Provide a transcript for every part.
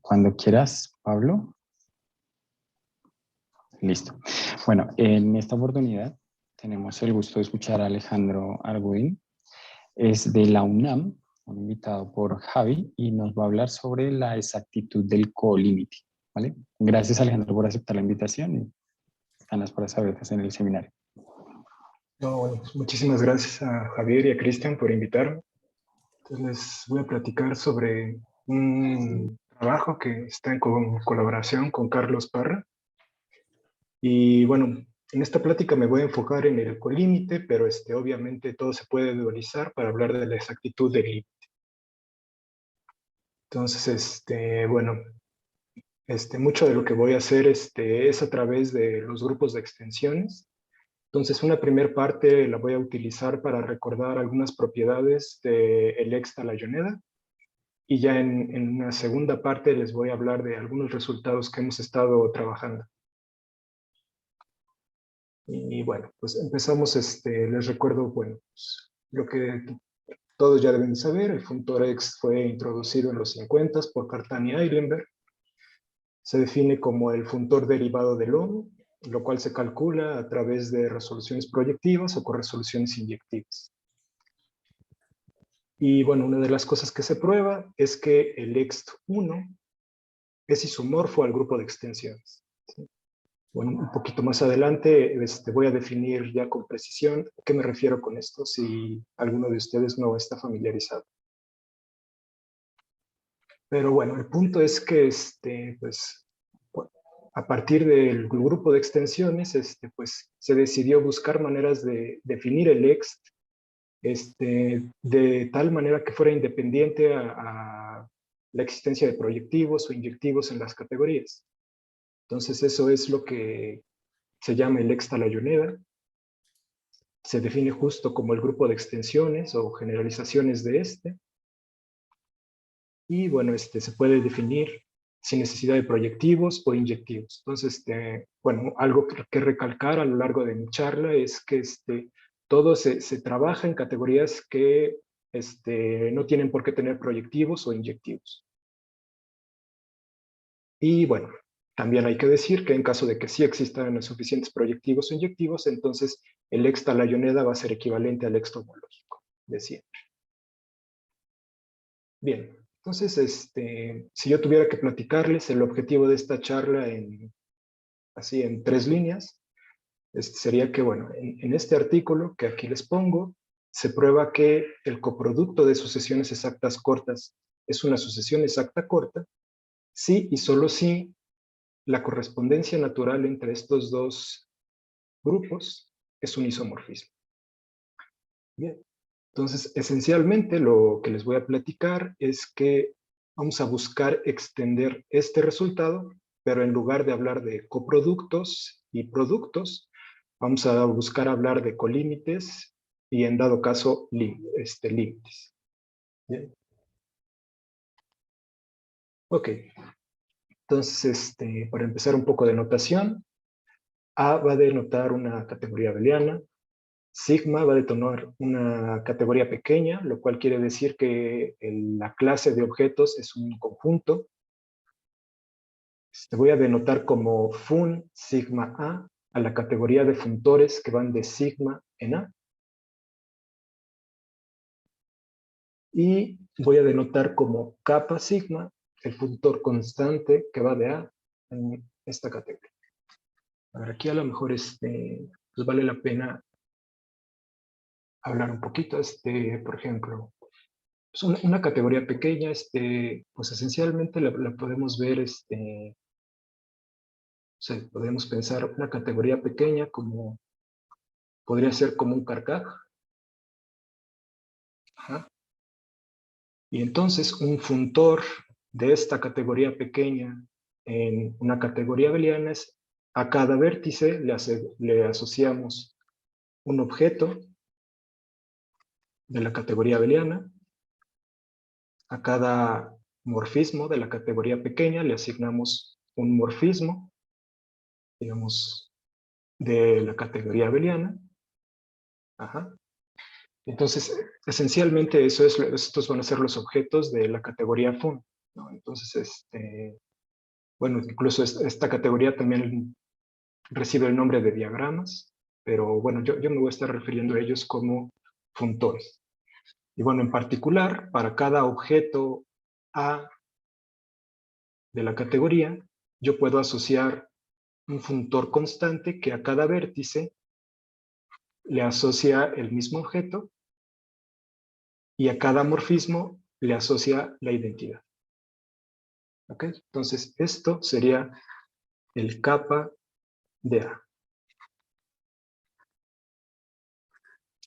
Cuando quieras, Pablo. Listo. Bueno, en esta oportunidad tenemos el gusto de escuchar a Alejandro Arguín. Es de la UNAM, un invitado por Javi, y nos va a hablar sobre la exactitud del colímite. ¿Vale? Gracias, Alejandro, por aceptar la invitación y están las puertas abiertas en el seminario. No, bueno, pues muchísimas gracias a Javier y a Cristian por invitarme. Entonces les voy a platicar sobre un trabajo que está en colaboración con Carlos Parra. Y bueno, en esta plática me voy a enfocar en el colímite, pero obviamente todo se puede dualizar para hablar de la exactitud del límite. Entonces, bueno, mucho de lo que voy a hacer es a través de los grupos de extensiones. Entonces, una primera parte la voy a utilizar para recordar algunas propiedades del Hextalayoneda, y ya en una segunda parte les voy a hablar de algunos resultados que hemos estado trabajando. Y bueno, pues empezamos, les recuerdo, bueno, pues, lo que todos ya deben saber, el funtor X fue introducido en los 50 por Cartan y Eilenberg. Se define como el funtor derivado del Ohm, lo cual se calcula a través de resoluciones proyectivas o con resoluciones inyectivas. Y bueno, una de las cosas que se prueba es que el ext1 es isomorfo al grupo de extensiones. ¿Sí? Bueno, un poquito más adelante voy a definir ya con precisión a qué me refiero con esto, si alguno de ustedes no está familiarizado. Pero bueno, el punto es que pues, a partir del grupo de extensiones, pues, se decidió buscar maneras de definir el ext de tal manera que fuera independiente a la existencia de proyectivos o inyectivos en las categorías. Entonces eso es lo que se llama el Hextalayoneda. Se define justo como el grupo de extensiones o generalizaciones de este. Y bueno, se puede definir sin necesidad de proyectivos o inyectivos. Entonces, bueno, algo que recalcar a lo largo de mi charla es que todo se trabaja en categorías que no tienen por qué tener proyectivos o inyectivos. Y bueno, también hay que decir que en caso de que sí existan los suficientes proyectivos o inyectivos, entonces el Hextalayoneda va a ser equivalente al Hexta homológico de siempre. Bien, entonces, si yo tuviera que platicarles el objetivo de esta charla así en 3 líneas, sería que, bueno, en este artículo que aquí les pongo, se prueba que el coproducto de sucesiones exactas cortas es una sucesión exacta corta, sí y solo si la correspondencia natural entre estos dos grupos es un isomorfismo. Bien, entonces esencialmente lo que les voy a platicar es que vamos a buscar extender este resultado, pero en lugar de hablar de coproductos y productos, vamos a buscar hablar de colímites y en dado caso límites. Bien. Ok, entonces para empezar un poco de notación, A va a denotar una categoría abeliana, sigma va a denotar una categoría pequeña, lo cual quiere decir que la clase de objetos es un conjunto. Voy a denotar como fun sigma a la categoría de funtores que van de sigma en A. Y voy a denotar como kappa sigma el funtor constante que va de A en esta categoría. A ver, aquí a lo mejor pues vale la pena hablar un poquito, por ejemplo, pues una categoría pequeña, pues esencialmente la podemos ver, o sea, podemos pensar una categoría pequeña como, podría ser como un carcaj. Ajá. Y entonces un funtor de esta categoría pequeña en una categoría abeliana es a cada vértice le asociamos un objeto de la categoría abeliana. A cada morfismo de la categoría pequeña le asignamos un morfismo, digamos, de la categoría abeliana. Ajá. Entonces, esencialmente estos van a ser los objetos de la categoría fun. ¿no? Entonces, bueno, incluso esta categoría también recibe el nombre de diagramas, pero bueno, yo me voy a estar refiriendo a ellos como funtores. Y bueno, en particular, para cada objeto A de la categoría, yo puedo asociar un funtor constante que a cada vértice le asocia el mismo objeto y a cada morfismo le asocia la identidad. ¿Ok? Entonces, esto sería el kappa de A,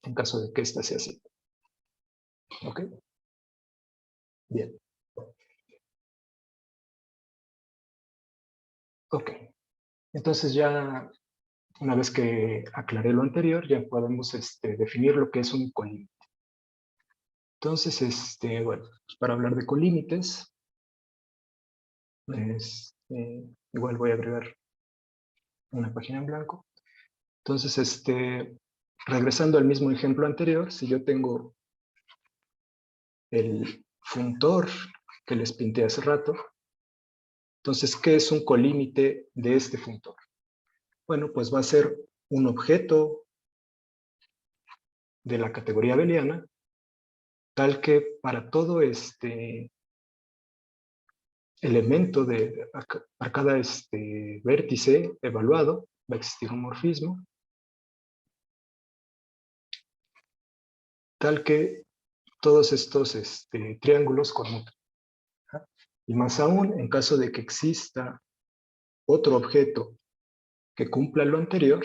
en caso de que esta sea así. ¿Ok? Bien. Ok. Entonces ya, una vez que aclaré lo anterior, ya podemos definir lo que es un colímite. Entonces, bueno, pues para hablar de colímites, igual voy a agregar una página en blanco. Entonces, regresando al mismo ejemplo anterior, si yo tengo el funtor que les pinté hace rato, entonces, ¿qué es un colímite de este funtor? Bueno, pues va a ser un objeto de la categoría abeliana, tal que para todo elemento para cada vértice evaluado va a existir un morfismo, tal que todos estos triángulos conmutan. Y más aún, en caso de que exista otro objeto que cumpla lo anterior,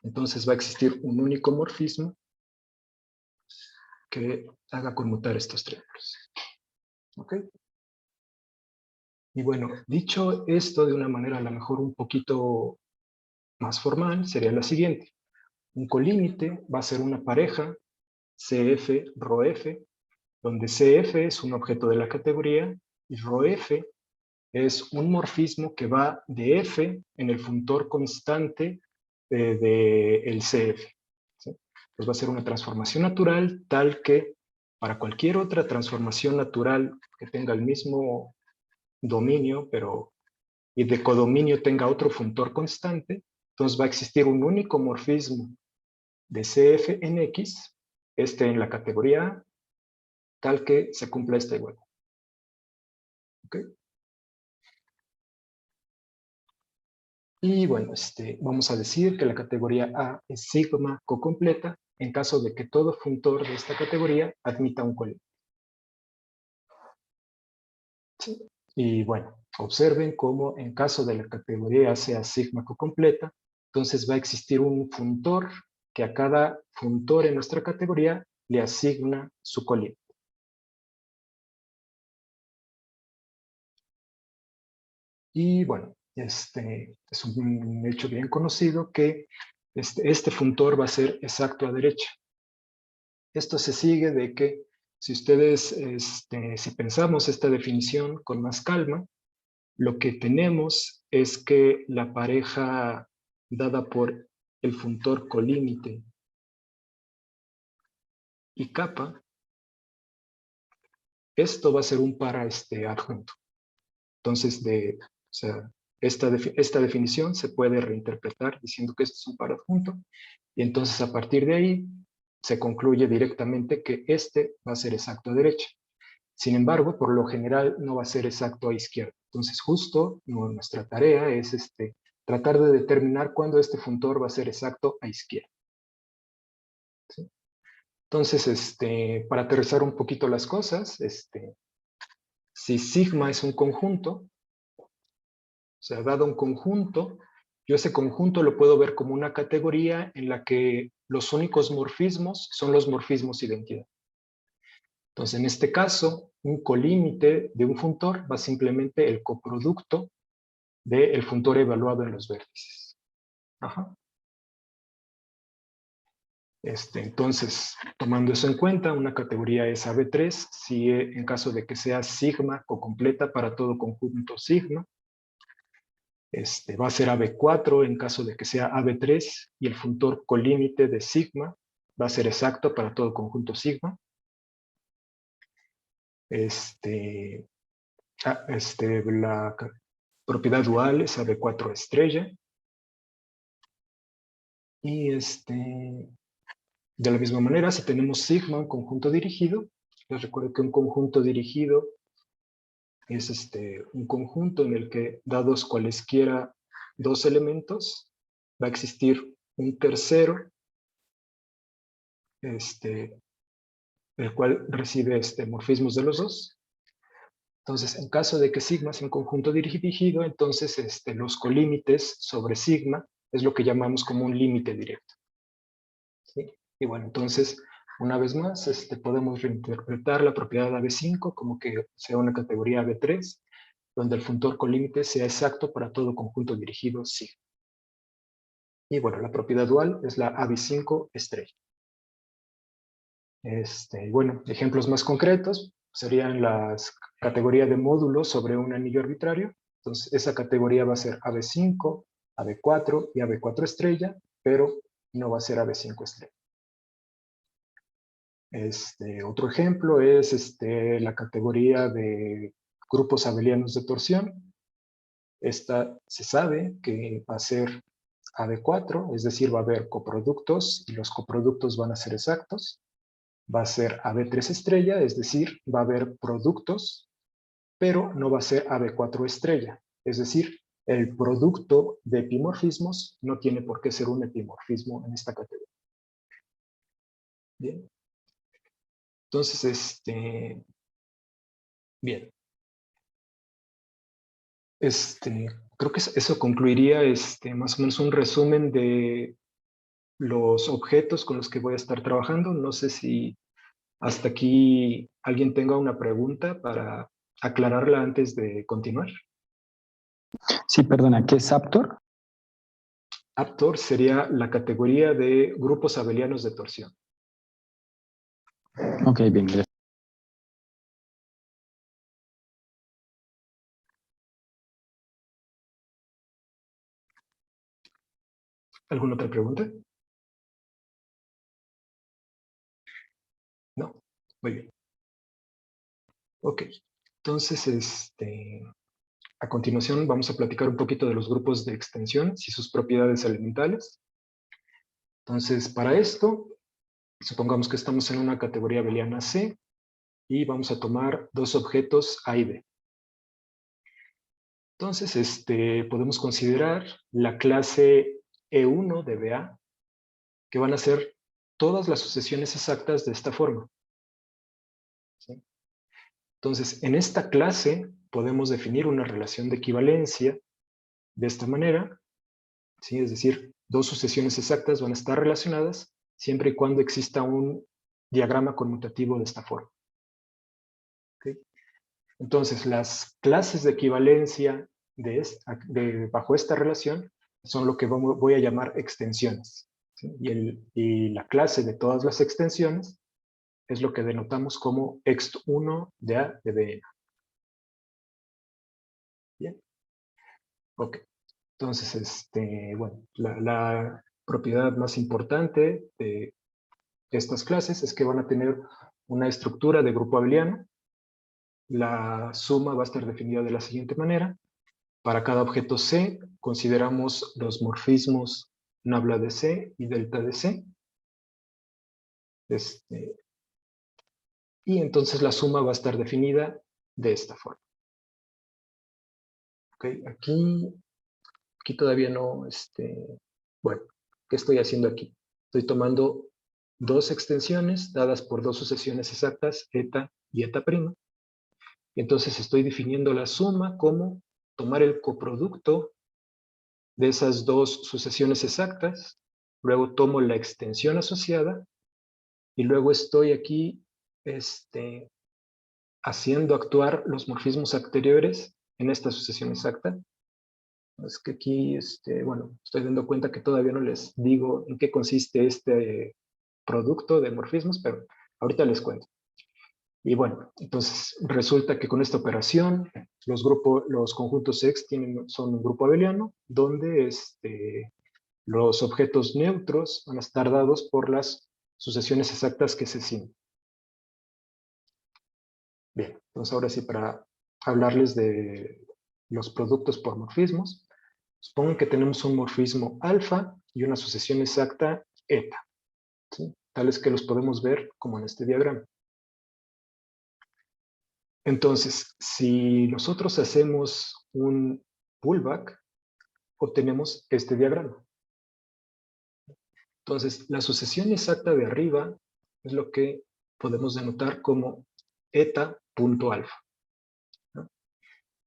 entonces va a existir un único morfismo que haga conmutar estos triángulos. ¿Ok? Y bueno, dicho esto de una manera a lo mejor un poquito más formal, sería la siguiente. Un colímite va a ser una pareja CF-ρF, donde CF es un objeto de la categoría y ρF es un morfismo que va de F en el funtor constante del CF. ¿Sí? Pues va a ser una transformación natural tal que para cualquier otra transformación natural que tenga el mismo dominio, y de codominio tenga otro funtor constante, entonces va a existir un único morfismo de CF en X, en la categoría A, tal que se cumpla esta igualdad. ¿Ok? Y bueno, vamos a decir que la categoría A es sigma cocompleta en caso de que todo funtor de esta categoría admita un colímite. ¿Sí? Y bueno, observen cómo en caso de la categoría sea sigma cocompleta, entonces va a existir un funtor que a cada funtor en nuestra categoría le asigna su colímite. Y bueno, es un hecho bien conocido que este funtor va a ser exacto a derecha. Esto se sigue de que si ustedes, si pensamos esta definición con más calma, lo que tenemos es que la pareja dada por el funtor colímite y capa, esto va a ser un par adjunto. Entonces, o sea, esta definición se puede reinterpretar diciendo que esto es un par adjunto, y entonces a partir de ahí se concluye directamente que este va a ser exacto a derecha. Sin embargo, por lo general no va a ser exacto a izquierda. Entonces, justo nuestra tarea es tratar de determinar cuándo este funtor va a ser exacto a izquierda. ¿Sí? Entonces, para aterrizar un poquito las cosas, si sigma es un conjunto, o sea, dado un conjunto, yo ese conjunto lo puedo ver como una categoría en la que los únicos morfismos son los morfismos identidad. Entonces, en este caso, un colímite de un funtor va simplemente el coproducto del funtor evaluado en los vértices. Ajá. Entonces, tomando eso en cuenta, una categoría es AB3, si en caso de que sea sigma cocompleta para todo conjunto sigma. Va a ser AB4 en caso de que sea AB3 y el funtor colímite de sigma va a ser exacto para todo conjunto sigma. La propiedad dual es AB4 estrella. Y de la misma manera, si tenemos sigma, un conjunto dirigido, les recuerdo que un conjunto dirigido es un conjunto en el que, dados cualesquiera dos elementos, va a existir un tercero, el cual recibe morfismos de los dos. Entonces, en caso de que sigma sea un conjunto dirigido, entonces los colímites sobre sigma es lo que llamamos como un límite directo. ¿Sí? Y bueno, entonces, una vez más, podemos reinterpretar la propiedad AB5 como que sea una categoría AB3, donde el funtor colímite sea exacto para todo conjunto dirigido sigma. Y bueno, la propiedad dual es la AB5 estrella. Bueno, ejemplos más concretos serían las categorías de módulos sobre un anillo arbitrario. Entonces, esa categoría va a ser AB5, AB4 y AB4 estrella, pero no va a ser AB5 estrella. Otro ejemplo es la categoría de grupos abelianos de torsión. Esta se sabe que va a ser AB4, es decir, va a haber coproductos y los coproductos van a ser exactos. Va a ser AB3 estrella, es decir, va a haber productos, pero no va a ser AB4 estrella. Es decir, el producto de epimorfismos no tiene por qué ser un epimorfismo en esta categoría. Bien. Entonces, bien. Creo que eso concluiría más o menos un resumen de los objetos con los que voy a estar trabajando. No sé si hasta aquí alguien tenga una pregunta para aclararla antes de continuar. Sí, perdona, ¿qué es Aptor? Aptor sería la categoría de grupos abelianos de torsión. Ok, bien, gracias. ¿Alguna otra pregunta? No. Muy bien. Ok. Entonces, a continuación vamos a platicar un poquito de los grupos de extensiones y sus propiedades elementales. Entonces, para esto, supongamos que estamos en una categoría abeliana C y vamos a tomar dos objetos A y B. Entonces, podemos considerar la clase E1 de BA, que van a ser todas las sucesiones exactas de esta forma. ¿Sí? Entonces, en esta clase podemos definir una relación de equivalencia de esta manera, ¿sí? Es decir, dos sucesiones exactas van a estar relacionadas siempre y cuando exista un diagrama conmutativo de esta forma. ¿Okay? Entonces, las clases de equivalencia bajo esta relación son lo que voy a llamar extensiones. ¿Sí? Y la clase de todas las extensiones es lo que denotamos como ext1 de A de Bn. Bien. Ok. Entonces, bueno, la propiedad más importante de estas clases es que van a tener una estructura de grupo abeliano. La suma va a estar definida de la siguiente manera. Para cada objeto C, consideramos los morfismos nabla de C y delta de C. Y entonces la suma va a estar definida de esta forma. Okay, aquí todavía no, bueno, ¿qué estoy haciendo aquí? Estoy tomando dos extensiones dadas por dos sucesiones exactas, eta y eta prima. Y entonces estoy definiendo la suma como tomar el coproducto de esas dos sucesiones exactas, luego tomo la extensión asociada y luego estoy aquí haciendo actuar los morfismos anteriores en esta sucesión exacta. Es que aquí, bueno, estoy dando cuenta que todavía no les digo en qué consiste este producto de morfismos, pero ahorita les cuento. Y bueno, entonces resulta que con esta operación los conjuntos X son un grupo abeliano donde los objetos neutros van a estar dados por las sucesiones exactas que se signan. Bien, entonces ahora sí, para hablarles de los productos por morfismos, supongan que tenemos un morfismo alfa y una sucesión exacta eta, ¿sí? Tales que los podemos ver como en este diagrama. Entonces, si nosotros hacemos un pullback, obtenemos este diagrama. Entonces, la sucesión exacta de arriba es lo que podemos denotar como eta.alfa. ¿No?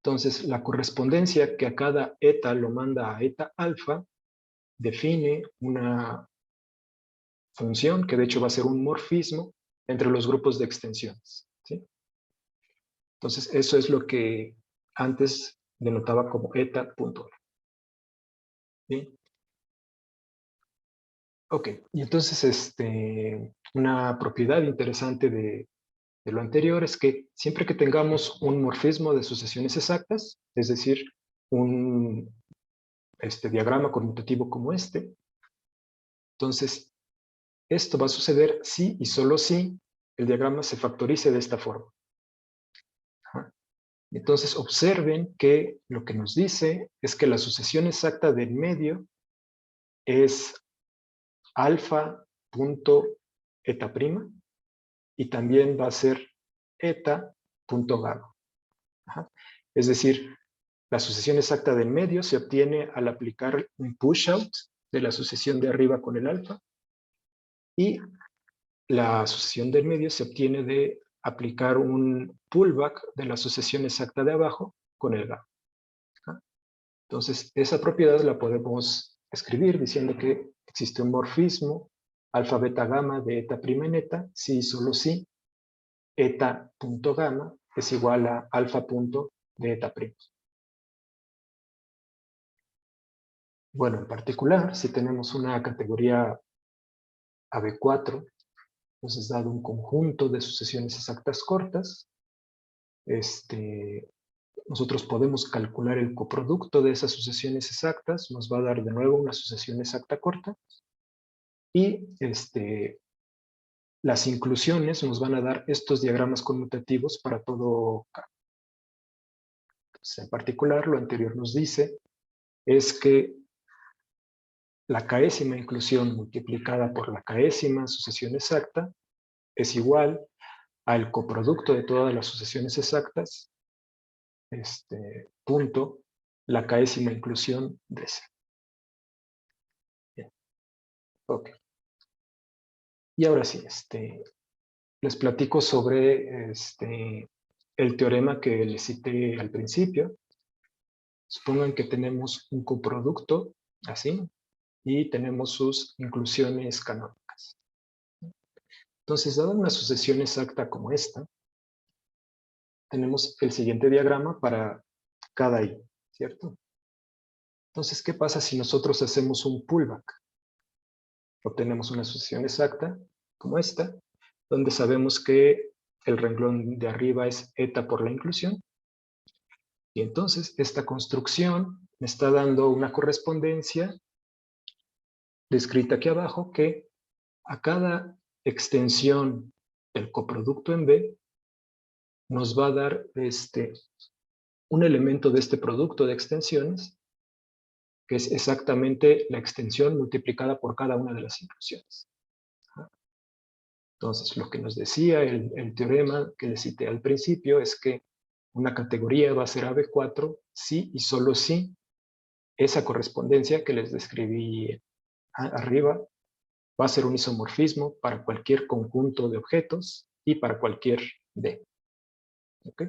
Entonces, la correspondencia que a cada eta lo manda a eta alfa define una función que de hecho va a ser un morfismo entre los grupos de extensiones, ¿sí? Entonces, eso es lo que antes denotaba como eta.alfa. ¿Sí? Ok, y entonces una propiedad interesante de lo anterior es que siempre que tengamos un morfismo de sucesiones exactas, es decir, un diagrama conmutativo como entonces esto va a suceder si y solo si el diagrama se factorice de esta forma. Ajá. Entonces observen que lo que nos dice es que la sucesión exacta del medio es alfa.eta' y también va a ser eta.gamma. Es decir, la sucesión exacta del medio se obtiene al aplicar un push-out de la sucesión de arriba con el alfa y la sucesión del medio se obtiene de aplicar un pullback de la sucesión exacta de abajo con el gamma. Entonces, esa propiedad la podemos escribir diciendo que existe un morfismo alfa beta gamma de eta prima en eta, si y solo si eta.gamma es igual a alfa punto de eta prima. Bueno, en particular, si tenemos una categoría AB4, entonces dado un conjunto de sucesiones exactas cortas, nosotros podemos calcular el coproducto de esas sucesiones exactas, nos va a dar de nuevo una sucesión exacta corta, y las inclusiones nos van a dar estos diagramas conmutativos para todo K. Entonces, en particular, lo anterior nos dice es que la késima inclusión multiplicada por la késima sucesión exacta es igual al coproducto de todas las sucesiones exactas, punto, la késima inclusión de C. Bien. Ok. Y ahora sí, les platico sobre el teorema que les cité al principio. Supongan que tenemos un coproducto, así, y tenemos sus inclusiones canónicas. Entonces, dada una sucesión exacta como esta, tenemos el siguiente diagrama para cada i, ¿cierto? Entonces, ¿qué pasa si nosotros hacemos un pullback? Obtenemos una sucesión exacta como esta, donde sabemos que el renglón de arriba es eta por la inclusión, y entonces esta construcción me está dando una correspondencia descrita aquí abajo que a cada extensión del coproducto en B nos va a dar un elemento de este producto de extensiones que es exactamente la extensión multiplicada por cada una de las inclusiones. Entonces, lo que nos decía el teorema que les cité al principio es que una categoría va a ser AB4 si y solo si esa correspondencia que les describí arriba va a ser un isomorfismo para cualquier conjunto de objetos y para cualquier D. ¿Okay?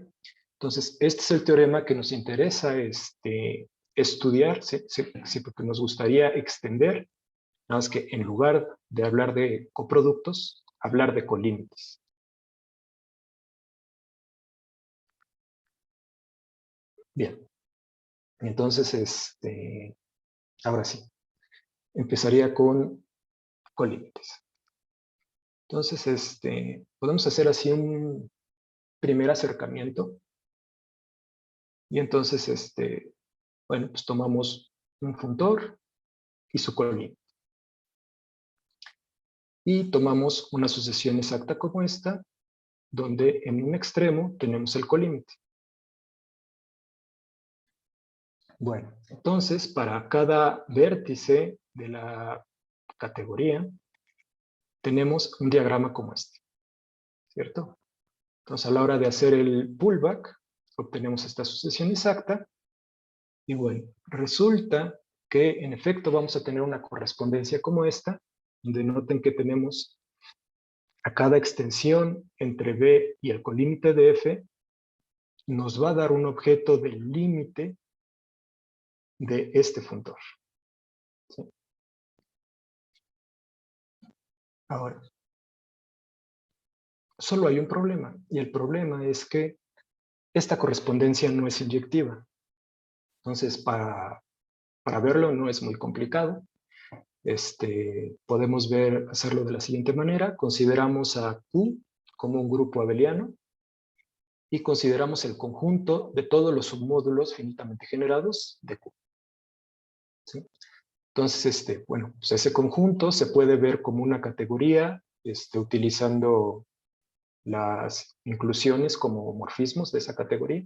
Entonces, este es el teorema que nos interesa estudiar, sí, porque nos gustaría extender, nada más que en lugar de hablar de coproductos, hablar de colímites. Bien, entonces, ahora sí, empezaría con colímites. Entonces, podemos hacer así un primer acercamiento. Y entonces, bueno, pues tomamos un funtor y su colímite. Y tomamos una sucesión exacta como esta, donde en un extremo tenemos el colímite. Bueno, entonces para cada vértice de la categoría tenemos un diagrama como este, ¿cierto? Entonces a la hora de hacer el pullback obtenemos esta sucesión exacta y bueno, resulta que en efecto vamos a tener una correspondencia como esta, donde noten que tenemos a cada extensión entre B y el colímite de F, nos va a dar un objeto del límite de este funtor. ¿Sí? Ahora, solo hay un problema, y el problema es que esta correspondencia no es inyectiva. Entonces, para verlo no es muy complicado. Podemos hacerlo de la siguiente manera. Consideramos a Q como un grupo abeliano y consideramos el conjunto de todos los submódulos finitamente generados de Q. ¿Sí? Entonces, bueno, pues ese conjunto se puede ver como una categoría utilizando las inclusiones como morfismos de esa categoría.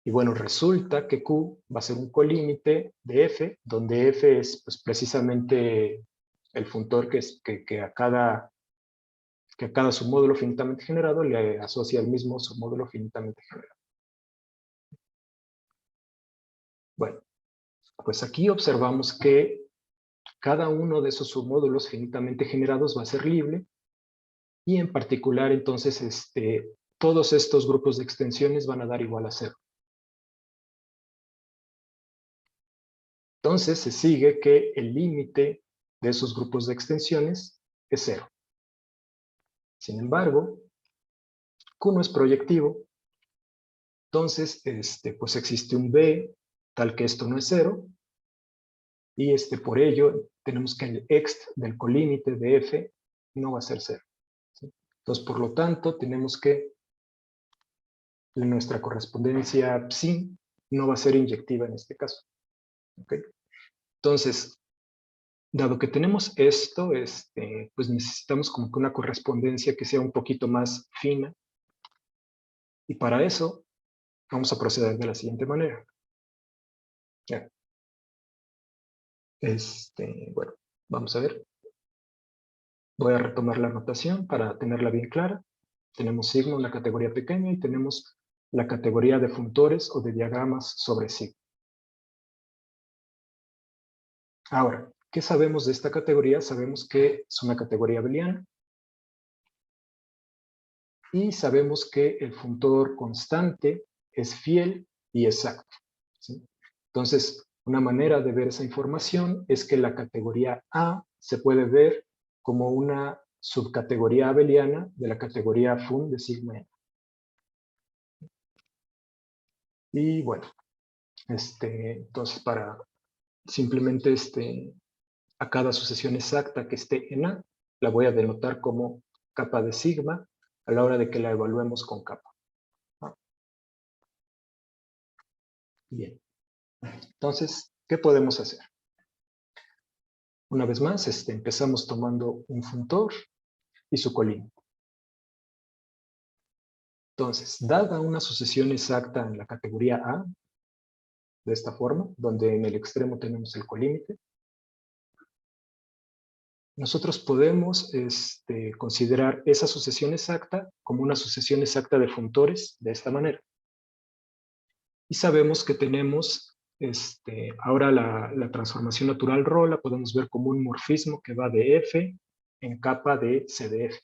Y bueno, resulta que Q va a ser un colímite de F, donde F es pues, precisamente el funtor que a cada submódulo finitamente generado le asocia el mismo submódulo finitamente generado. Bueno, pues aquí observamos que cada uno de esos submódulos finitamente generados va a ser libre y en particular entonces todos estos grupos de extensiones van a dar igual a 0. Entonces se sigue que el límite de esos grupos de extensiones es 0. Sin embargo, Q no es proyectivo, entonces pues existe un B tal que esto no es 0, y por ello tenemos que el ext del colímite de F no va a ser 0. ¿Sí? Entonces, por lo tanto, tenemos que nuestra correspondencia psi no va a ser inyectiva en este caso. ¿Okay? Entonces, dado que tenemos esto, pues necesitamos como que una correspondencia que sea un poquito más fina, y para eso vamos a proceder de la siguiente manera. Ya. Bueno, vamos a ver. Voy a retomar la notación para tenerla bien clara. Tenemos sigma, una categoría pequeña, y tenemos la categoría de funtores o de diagramas sobre sigma. Ahora, ¿qué sabemos de esta categoría? Sabemos que es una categoría abeliana y sabemos que el funtor constante es fiel y exacto. ¿Sí? Entonces, una manera de ver esa información es que la categoría A se puede ver como una subcategoría abeliana de la categoría fun de sigma n. Y bueno, entonces para simplemente a cada sucesión exacta que esté en A, la voy a denotar como capa de sigma a la hora de que la evaluemos con capa. Bien, entonces, ¿qué podemos hacer? Una vez más, empezamos tomando un funtor y su colímite. Entonces, dada una sucesión exacta en la categoría A, de esta forma, donde en el extremo tenemos el colímite, nosotros podemos considerar esa sucesión exacta como una sucesión exacta de funtores de esta manera. Y sabemos que tenemos ahora la transformación natural ρ la podemos ver como un morfismo que va de F en capa de C de F.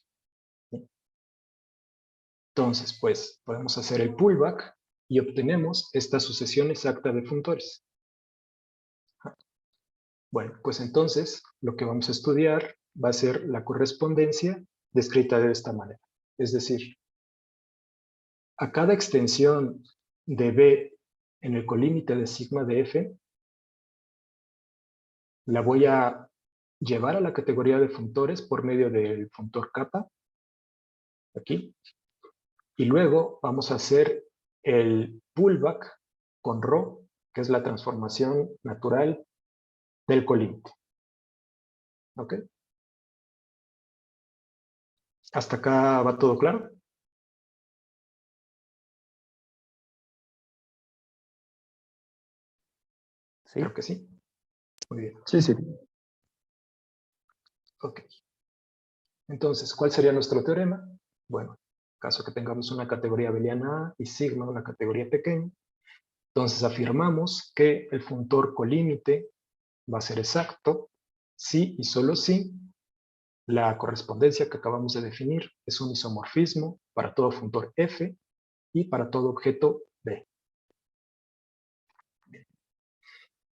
Entonces, pues, podemos hacer el pullback y obtenemos esta sucesión exacta de funtores. Bueno, pues entonces lo que vamos a estudiar va a ser la correspondencia descrita de esta manera. Es decir, a cada extensión de B en el colímite de sigma de F, la voy a llevar a la categoría de funtores por medio del funtor capa, aquí, y luego vamos a hacer el pullback con ρ, que es la transformación natural del colímite. ¿Ok? ¿Hasta acá va todo claro? ¿Sí? Creo que sí. Muy bien. Sí, sí. Ok. Entonces, ¿cuál sería nuestro teorema? Bueno, caso que tengamos una categoría abeliana A y sigma, una categoría pequeña, entonces afirmamos que el funtor colímite va a ser exacto si y solo si la correspondencia que acabamos de definir es un isomorfismo para todo funtor F y para todo objeto B.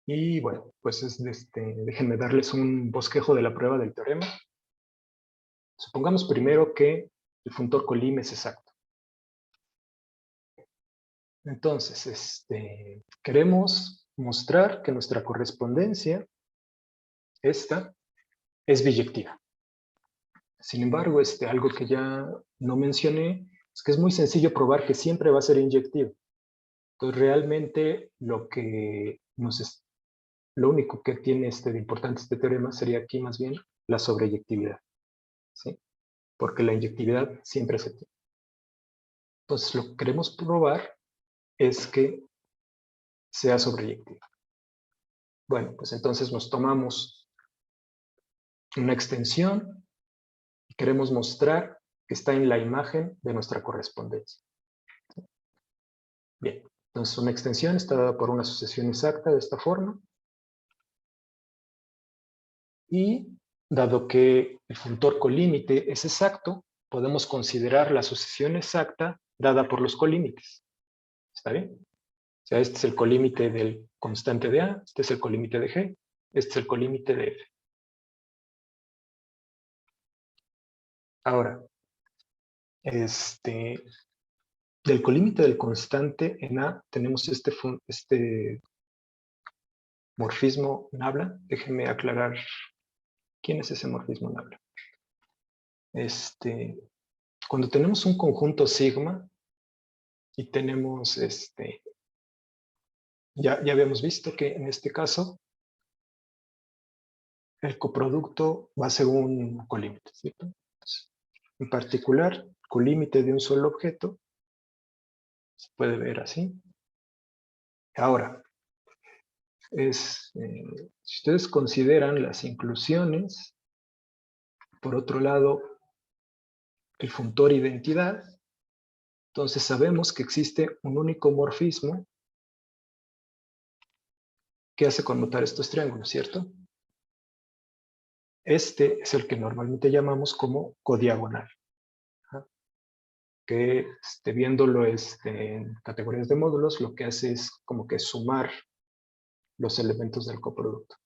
Y bueno, pues déjenme darles un bosquejo de la prueba del teorema. Supongamos primero que el funtor colim es exacto. Entonces, queremos mostrar que nuestra correspondencia, esta, es biyectiva. Sin embargo, algo que ya no mencioné es que es muy sencillo probar que siempre va a ser inyectivo. Entonces, realmente lo único que tiene de importante este teorema sería aquí más bien la sobreyectividad, ¿sí? Porque la inyectividad siempre se tiene. Entonces, lo que queremos probar es que sea sobreyectiva. Bueno, pues entonces nos tomamos una extensión y queremos mostrar que está en la imagen de nuestra correspondencia. Bien, entonces una extensión está dada por una sucesión exacta de esta forma. Y dado que el funtor colímite es exacto, podemos considerar la sucesión exacta dada por los colímites. ¿Está bien? O sea, este es el colímite del constante de A, este es el colímite de G, este es el colímite de F. Ahora, del colímite del constante en A tenemos este morfismo nabla. Déjenme aclarar quién es ese morfismo nabla. Cuando tenemos un conjunto sigma y tenemos ya habíamos visto que en este caso el coproducto va a ser un colímite, ¿cierto? Entonces, en particular, colímite de un solo objeto se puede ver así. Ahora, si ustedes consideran las inclusiones, por otro lado, el funtor identidad, entonces sabemos que existe un único morfismo que hace conmutar estos triángulos, ¿cierto? Este es el que normalmente llamamos como codiagonal, que viéndolo en categorías de módulos, lo que hace es como que sumar los elementos del coproducto.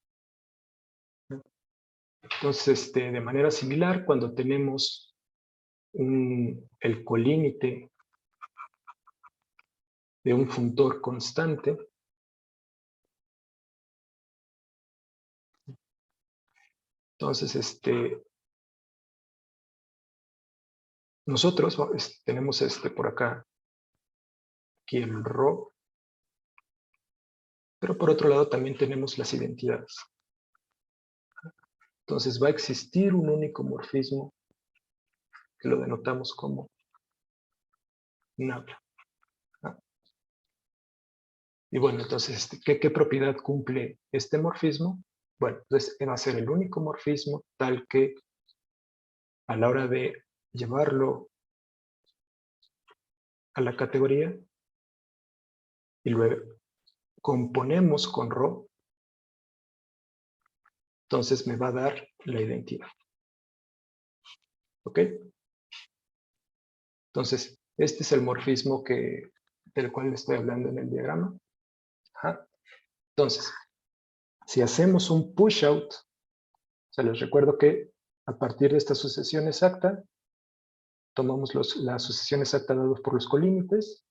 Entonces, de manera similar, cuando tenemos el colímite de un funtor constante, entonces nosotros tenemos por acá, aquí el ρ, pero por otro lado también tenemos las identidades. Entonces va a existir un único morfismo que lo denotamos como nabla. Y bueno, entonces, ¿qué propiedad cumple este morfismo? Bueno, entonces va a ser el único morfismo tal que a la hora de llevarlo a la categoría y luego componemos con ρ, entonces me va a dar la identidad. ¿Ok? Entonces, este es el morfismo del cual estoy hablando en el diagrama. Ajá. Entonces, si hacemos un push-out, les recuerdo que a partir de esta sucesión exacta, tomamos la sucesión exacta dados por los colímites,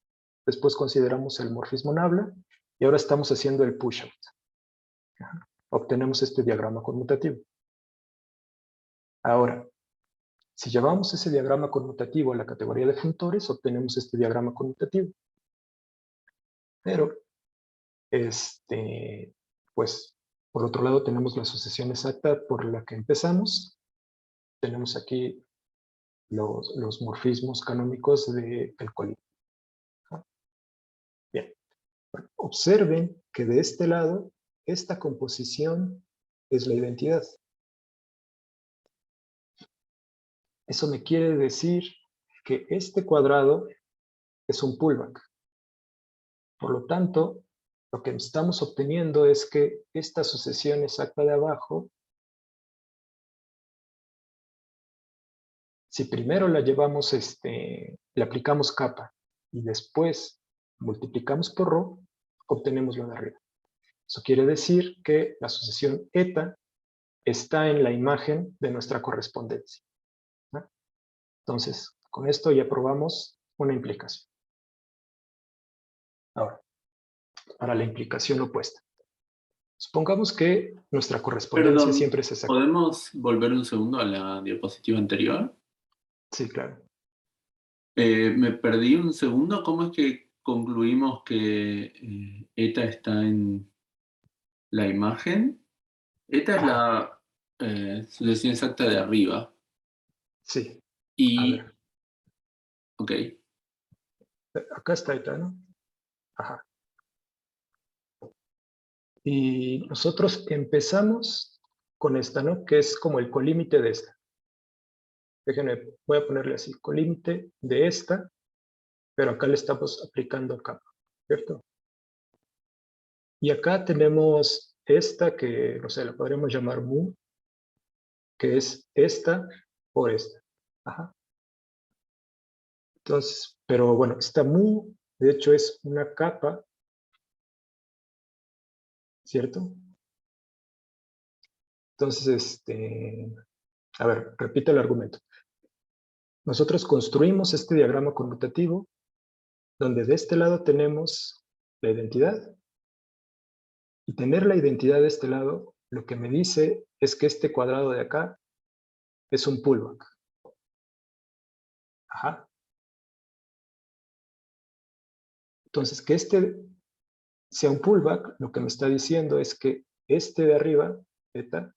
después consideramos el morfismo nabla, y ahora estamos haciendo el push-out. Obtenemos este diagrama conmutativo. Ahora, si llevamos ese diagrama conmutativo a la categoría de funtores, obtenemos este diagrama conmutativo. Pero, pues, por otro lado tenemos la sucesión exacta por la que empezamos. Tenemos aquí los morfismos canónicos del colímite. Bien, observen que de este lado, esta composición es la identidad. Eso me quiere decir que este cuadrado es un pullback. Por lo tanto, lo que estamos obteniendo es que esta sucesión exacta de abajo, si primero la llevamos, le aplicamos capa y después multiplicamos por rho, obtenemos lo de arriba. Eso quiere decir que la sucesión eta está en la imagen de nuestra correspondencia, ¿no? Entonces, con esto ya probamos una implicación. Ahora, para la implicación opuesta. Supongamos que nuestra correspondencia Perdón, siempre es exacta. ¿podemos volver un segundo a la diapositiva anterior? Sí, claro. Me perdí un segundo. ¿Cómo es que concluimos que eta está en la imagen? Eta es la sucesión exacta de arriba. Sí, a Y, ver. ok, Acá está eta, ¿no? Ajá. Y nosotros empezamos con esta, ¿no? Que es como el colímite de esta. Déjenme, voy a ponerle así, colímite de esta, pero acá le estamos aplicando capa, ¿cierto? Y acá tenemos esta que, no sé, la podríamos llamar mu, que es esta por esta. Ajá. Entonces, pero bueno, esta mu, de hecho, es una capa, ¿cierto? Entonces, a ver, repito el argumento. Nosotros construimos este diagrama conmutativo donde de este lado tenemos la identidad y tener la identidad de este lado lo que me dice es que este cuadrado de acá es un pullback. Ajá. Entonces, que este sea un pullback, lo que me está diciendo es que este de arriba, eta,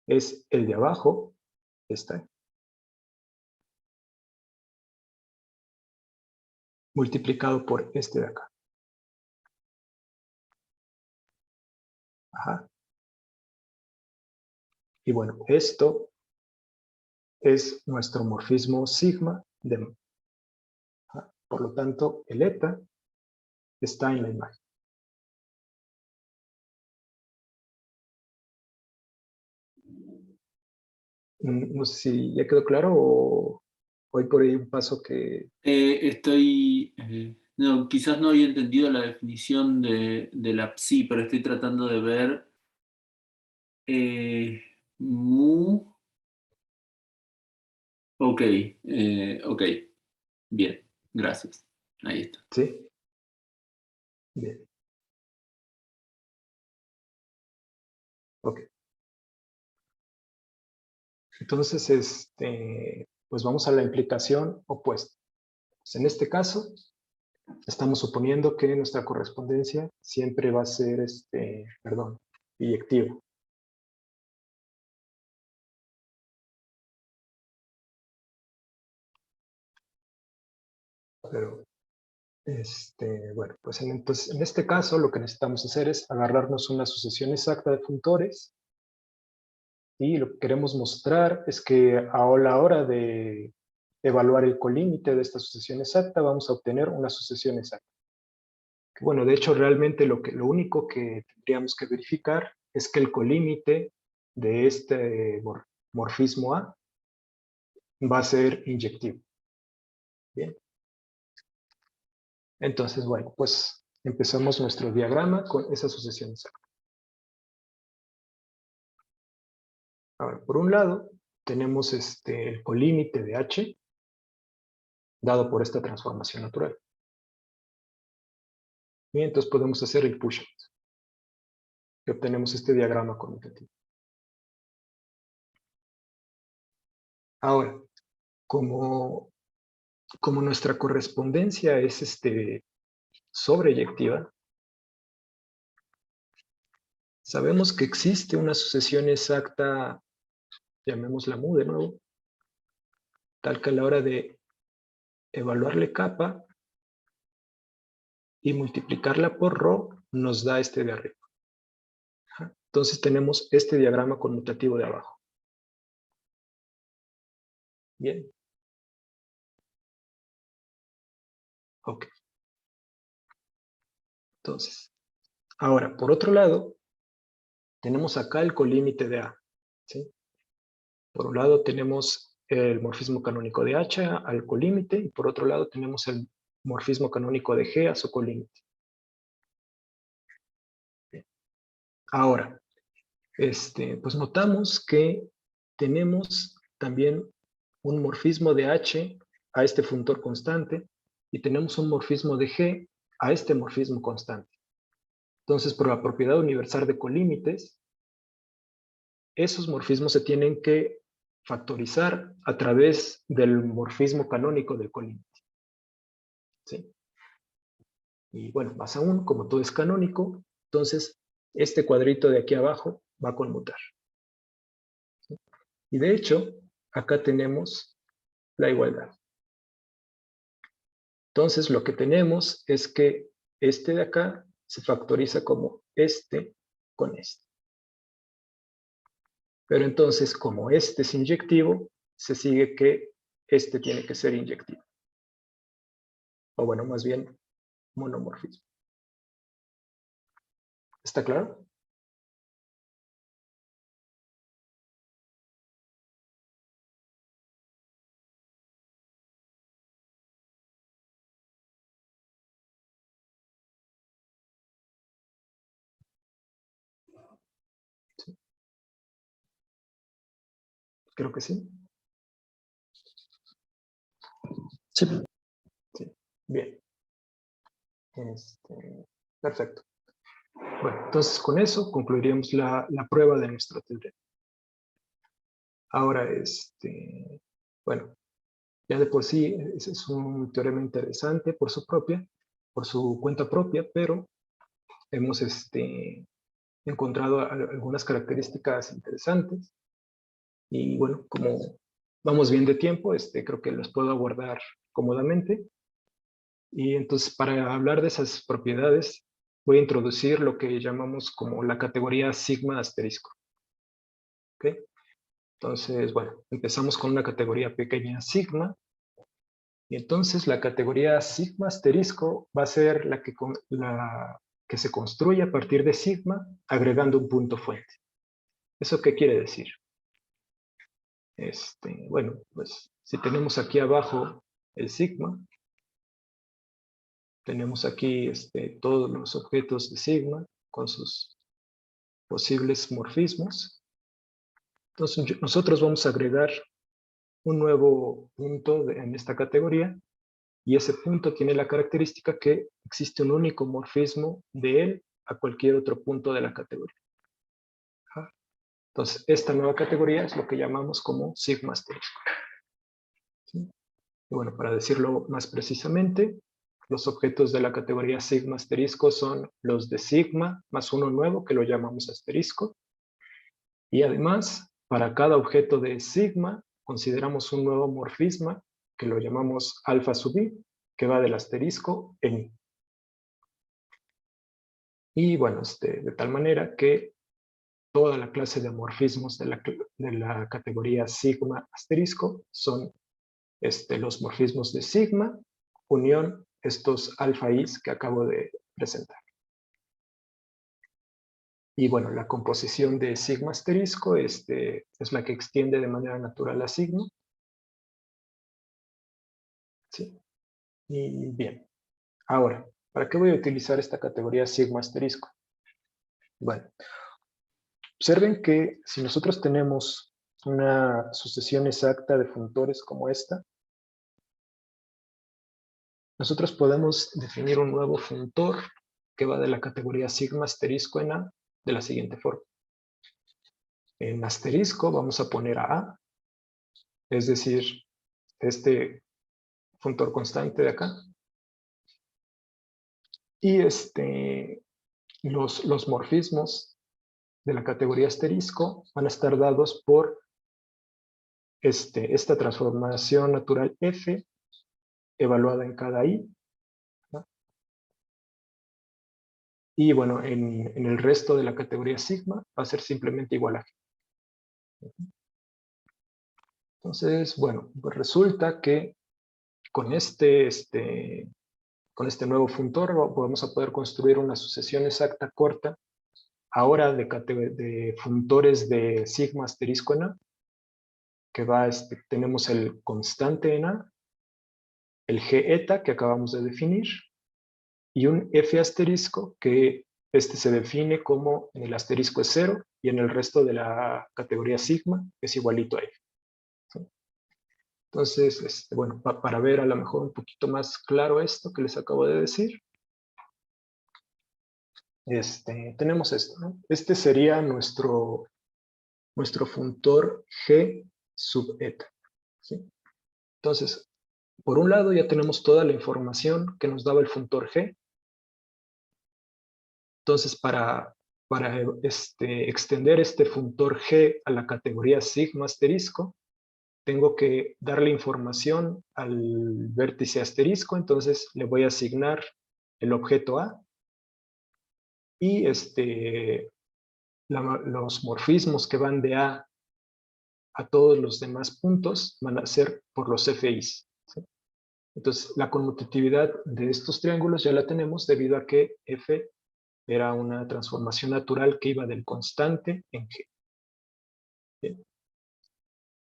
es el de abajo, esta, multiplicado por este de acá. Ajá. Y bueno, esto es nuestro morfismo sigma de mu. Ajá. Por lo tanto, el eta está en la imagen. No sé si ya quedó claro o voy por ahí un paso que... no, quizás no había entendido la definición de la psi, pero estoy tratando de ver mu. Ok, ok, bien, gracias. Ahí está. ¿Sí? Bien. Ok. Entonces, pues vamos a la implicación opuesta. Pues en este caso, estamos suponiendo que nuestra correspondencia siempre va a ser, biyectiva. Pero, bueno, pues entonces, en este caso lo que necesitamos hacer es agarrarnos una sucesión exacta de funtores y lo que queremos mostrar es que a la hora de evaluar el colímite de esta sucesión exacta vamos a obtener una sucesión exacta. Bueno, de hecho, realmente lo único que tendríamos que verificar es que el colímite de este morfismo A va a ser inyectivo. Bien. Entonces, bueno, pues empezamos nuestro diagrama con esa sucesión exacta. Ahora, por un lado, tenemos el colímite de H dado por esta transformación natural. Y entonces podemos hacer el push-out. Y obtenemos este diagrama conmutativo. Ahora, como nuestra correspondencia es sobreyectiva, sabemos que existe una sucesión exacta, llamémosla mu de nuevo, tal que a la hora de evaluarle capa y multiplicarla por ρ, nos da este de arriba. Entonces tenemos este diagrama conmutativo de abajo. Bien. Ok. Entonces, ahora, por otro lado, tenemos acá el colímite de A. ¿Sí? Por un lado tenemos el morfismo canónico de H al colímite, y por otro lado tenemos el morfismo canónico de G a su colímite. Bien. Ahora, pues notamos que tenemos también un morfismo de H a este funtor constante, y tenemos un morfismo de G a este morfismo constante. Entonces, por la propiedad universal de colímites, esos morfismos se tienen que factorizar a través del morfismo canónico del colímite. ¿Sí? Y bueno, más aún, como todo es canónico, entonces este cuadrito de aquí abajo va a conmutar. ¿Sí? Y de hecho, acá tenemos la igualdad. Entonces lo que tenemos es que este de acá se factoriza como este con este. Pero entonces, como este es inyectivo, se sigue que este tiene que ser inyectivo. O bueno, más bien, monomorfismo. ¿Está claro? Sí. Creo que sí. Sí. Sí. Bien. Perfecto. Bueno, entonces con eso concluiríamos la prueba de nuestro teorema. Ahora, bueno, ya de por sí es un teorema interesante por su cuenta propia, pero hemos encontrado algunas características interesantes. Y bueno, como vamos bien de tiempo, creo que las puedo abordar cómodamente. Y entonces, para hablar de esas propiedades, voy a introducir lo que llamamos como la categoría sigma asterisco. ¿Ok? Entonces, bueno, empezamos con una categoría pequeña sigma. Y entonces la categoría sigma asterisco va a ser la que se construye a partir de sigma agregando un punto fuente. ¿Eso qué quiere decir? Bueno, pues si tenemos aquí abajo el sigma, tenemos aquí todos los objetos de sigma con sus posibles morfismos. Entonces nosotros vamos a agregar un nuevo punto en esta categoría, y ese punto tiene la característica que existe un único morfismo de él a cualquier otro punto de la categoría. Entonces, esta nueva categoría es lo que llamamos como sigma asterisco. ¿Sí? Y bueno, para decirlo más precisamente, los objetos de la categoría sigma asterisco son los de sigma más uno nuevo, que lo llamamos asterisco. Y además, para cada objeto de sigma, consideramos un nuevo morfisma, que lo llamamos alfa sub i, que va del asterisco en i. Y bueno, de tal manera que toda la clase de morfismos de la categoría sigma asterisco son los morfismos de sigma, unión estos alfa i's que acabo de presentar. Y bueno, la composición de sigma asterisco es la que extiende de manera natural a sigma. ¿Sí? Y bien, ahora, ¿para qué voy a utilizar esta categoría sigma asterisco? Bueno, observen que si nosotros tenemos una sucesión exacta de funtores como esta, nosotros podemos definir un nuevo funtor que va de la categoría sigma asterisco en A de la siguiente forma. En asterisco vamos a poner a A, es decir, este funtor constante de acá. Y los morfismos de la categoría asterisco van a estar dados por esta transformación natural F evaluada en cada I, ¿no? Y bueno, en el resto de la categoría sigma va a ser simplemente igual a G. Entonces, bueno, pues resulta que con con este nuevo funtor vamos a poder construir una sucesión exacta corta, ahora de funtores de sigma asterisco en A, que tenemos el constante en A, el G eta que acabamos de definir, y un F asterisco que se define como en el asterisco es 0 y en el resto de la categoría sigma es igualito a F. ¿Sí? Entonces, bueno, para ver a lo mejor un poquito más claro esto que les acabo de decir, tenemos esto, ¿no? Este sería nuestro funtor G sub eta. ¿Sí? Entonces, por un lado ya tenemos toda la información que nos daba el funtor G. Entonces, para extender este funtor G a la categoría sigma asterisco, tengo que darle información al vértice asterisco, entonces le voy a asignar el objeto A, y los morfismos que van de A a todos los demás puntos van a ser por los FIs. ¿Sí? Entonces, la conmutatividad de estos triángulos ya la tenemos debido a que F era una transformación natural que iba del constante en G. Bien.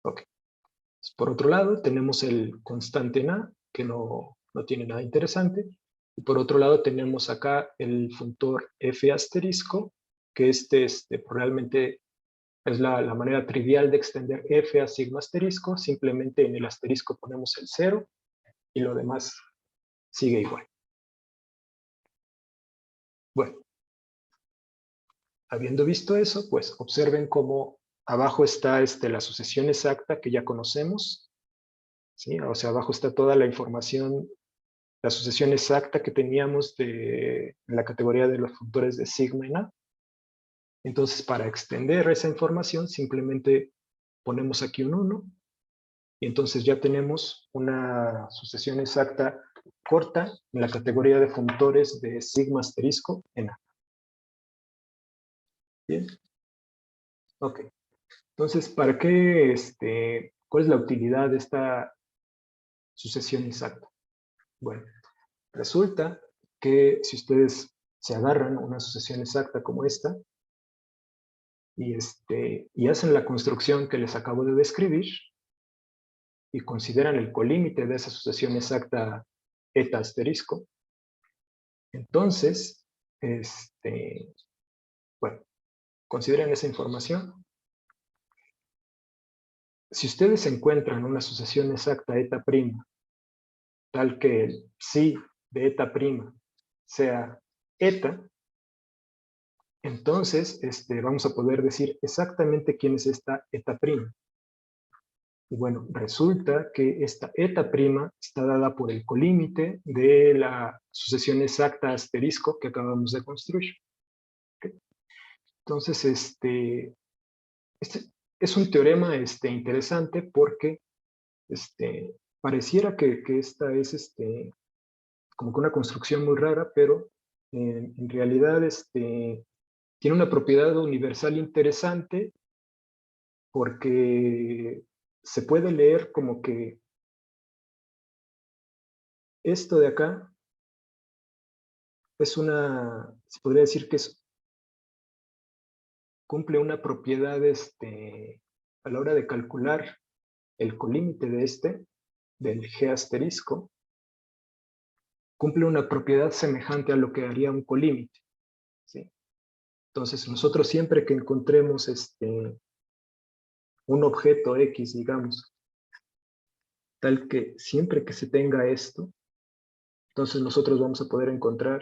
Ok. Entonces, por otro lado, tenemos el constante en A, que no tiene nada interesante. Y por otro lado, tenemos acá el funtor F asterisco, que realmente es la manera trivial de extender F a sigma asterisco. Simplemente en el asterisco ponemos el 0 y lo demás sigue igual. Bueno, habiendo visto eso, pues observen cómo abajo está la sucesión exacta que ya conocemos. ¿Sí? O sea, abajo está toda la información, la sucesión exacta que teníamos en la categoría de los funtores de sigma en A. Entonces, para extender esa información, simplemente ponemos aquí un 1, y entonces ya tenemos una sucesión exacta corta en la categoría de funtores de sigma asterisco en A. Bien. Ok. Entonces, ¿para qué, cuál es la utilidad de esta sucesión exacta? Bueno, resulta que si ustedes se agarran una sucesión exacta como esta y hacen la construcción que les acabo de describir y consideran el colímite de esa sucesión exacta eta asterisco, entonces, bueno, consideren esa información. Si ustedes encuentran una sucesión exacta eta prima, tal que el psi de eta prima sea eta, entonces vamos a poder decir exactamente quién es esta eta prima. Y bueno, resulta que esta eta prima está dada por el colímite de la sucesión exacta asterisco que acabamos de construir. ¿Okay? Entonces, este es un teorema interesante porque pareciera que esta es como que una construcción muy rara, pero en realidad tiene una propiedad universal interesante porque se puede leer como que esto de acá se podría decir que cumple una propiedad a la hora de calcular el colímite del G asterisco, cumple una propiedad semejante a lo que haría un colímite. ¿Sí? Entonces, nosotros siempre que encontremos un objeto X, digamos, tal que siempre que se tenga esto, entonces nosotros vamos a poder encontrar